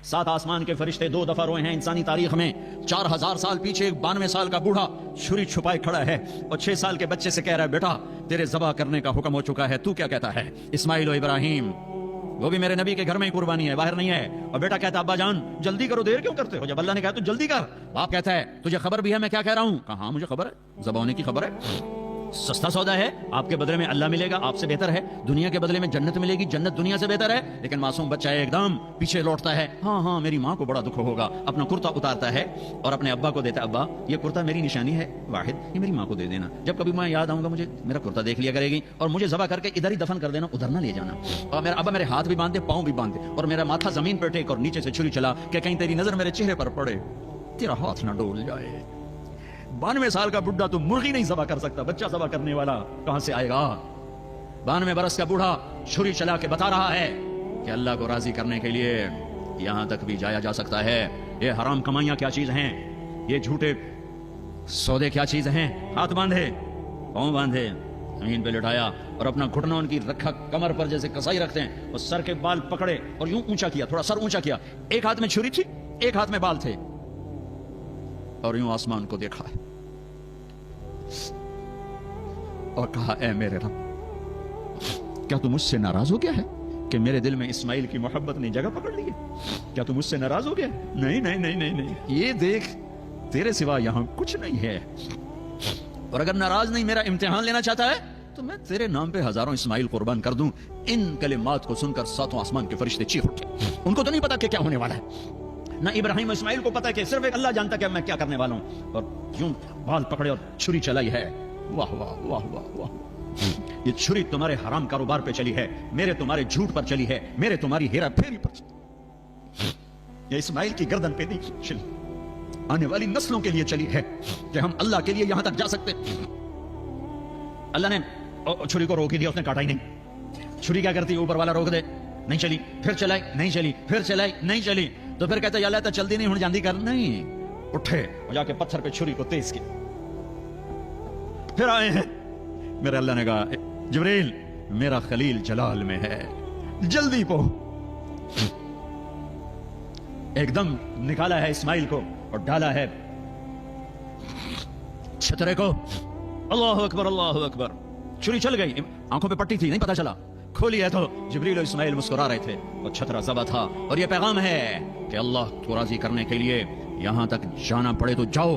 7 आसमान के फरिश्ते 2 दफा रोए हैं इंसानी तारीख में। 4000 साल पीछे एक 92 साल का बूढ़ा छुरी छुपाए खड़ा है और 6 साल के बच्चे से कह रहा है, बेटा तेरे ज़बह करने का हुक्म हो चुका है, तू क्या कहता है? इस्माइल और इब्राहिम, वो भी मेरे नबी के घर में ही कुर्बानी है, बाहर नहीं है। और बेटा कहता है, अब्बा जान जल्दी करो, देर क्यों करते हो? जब अल्लाह ने कहा तो जल्दी कर। बाप कहता है, तुझे खबर भी है मैं क्या कह रहा हूं? कहा हाँ मुझे खबर है, ज़बह होने की खबर है। सस्ता सौदा है, आपके बदले में अल्लाह मिलेगा, आपसे बेहतर है। दुनिया के बदले में जन्नत मिलेगी, जन्नत दुनिया से बेहतर है। लेकिन मासूम बच्चा है, एकदम पीछे लौटता है। हाँ हाँ मेरी माँ को बड़ा दुख होगा। अपना कुर्ता उतारता है और अपने अब्बा को देता है, अब्बा ये कुर्ता मेरी निशानी है वाहिद, ये मेरी माँ को दे देना। जब कभी मैं याद आऊंगा मुझे मेरा कुर्ता देख लिया करेगी और मुझे ज़बह करके इधर ही दफन कर देना, उधर ना ले जाना। और मेरा अब्बा मेरे हाथ भी बांधे, पाँव भी बांधे और मेरा माथा जमीन पर टेक और नीचे से छुरी चला कि कहीं तेरी नजर मेरे चेहरे पर पड़े, तेरा हाथ ना डोल जाए। 92 साल का बुढ़ा तो मुर्गी नहीं ज़बह कर सकता, बच्चा ज़बह करने वाला कहां से आएगा? 92 बरस का बूढ़ा छुरी चला के बता रहा है कि अल्लाह को राजी करने के लिए यहां तक भी जाया जा सकता है। ये हराम कमाइयां क्या चीज हैं, ये झूठे सौदे क्या चीज हैं। हाथ बांधे, पांव बांधे, जमीन पे लिटाया और अपना घुटना उनकी रखा कमर पर जैसे कसाई रखते हैं, और सर के बाल पकड़े और यूं ऊंचा किया, थोड़ा सर ऊंचा किया। एक हाथ में छुरी थी, एक हाथ में बाल थे और यूं आसमान को देखा और कहा, ऐ मेरे रब, क्या तू मुझसे नाराज हो गया है कि मेरे दिल में इस्माइल की मोहब्बत ने जगह पकड़ ली है? क्या तू मुझसे नाराज हो गया? नहीं नहीं नहीं नहीं नहीं, ये देख तेरे सिवा यहां कुछ नहीं है। और अगर नाराज नहीं, मेरा इम्तिहान लेना चाहता है, तो मैं तेरे नाम पे हजारों इस्माइल कुर्बान कर दूं। इन कलिमात को सुनकर 7 आसमान के फरिश्ते चीख उठे। उनको तो नहीं पता कि क्या होने वाला है। ना इब्राहिम इस्माइल को पता है कि सिर्फ एक अल्लाह जानता है मैं क्या करने वाला हूं। और यूं बाल पकड़े और छुरी चलाई है। वाह वाह वाह वाह वाह, ये छुरी तुम्हारे हराम कारोबार पे चली है, मेरे तुम्हारे झूठ पर चली है, मेरे तुम्हारी हेरा फेरी पर चली। ये इस्माइल की गर्दन पे नहीं चली, आने वाली नस्लों के लिए चली है कि हम अल्लाह के लिए यहां तक जा सकते। अल्लाह ने छुरी को रोक ही दिया, उसने काटा ही नहीं। छुरी क्या करती है, ऊपर वाला रोक दे, नहीं चली, फिर चलाई नहीं चली, फिर चलाई नहीं चली, तो फिर कहता अल्लाह तो चलती नहीं, हुण जांदी कर। नहीं, उठे और जाके पत्थर पे छुरी को तेज किया। फिर आए हैं, मेरे अल्लाह ने कहा, जिब्रील मेरा खलील जलाल में है, जल्दी पो। एकदम निकाला है इस्माइल को और डाला है छतरे को। अल्लाह अकबर अल्लाह अकबर। छुरी चल गई, आंखों पे पट्टी थी, नहीं पता चला। खोली है तो जिब्रील और इस्माइल मुस्कुरा रहे थे और छतरा ज़बह था। और यह पैगाम है कि अल्लाह को राजी करने के लिए यहां तक जाना पड़े तो जाओ,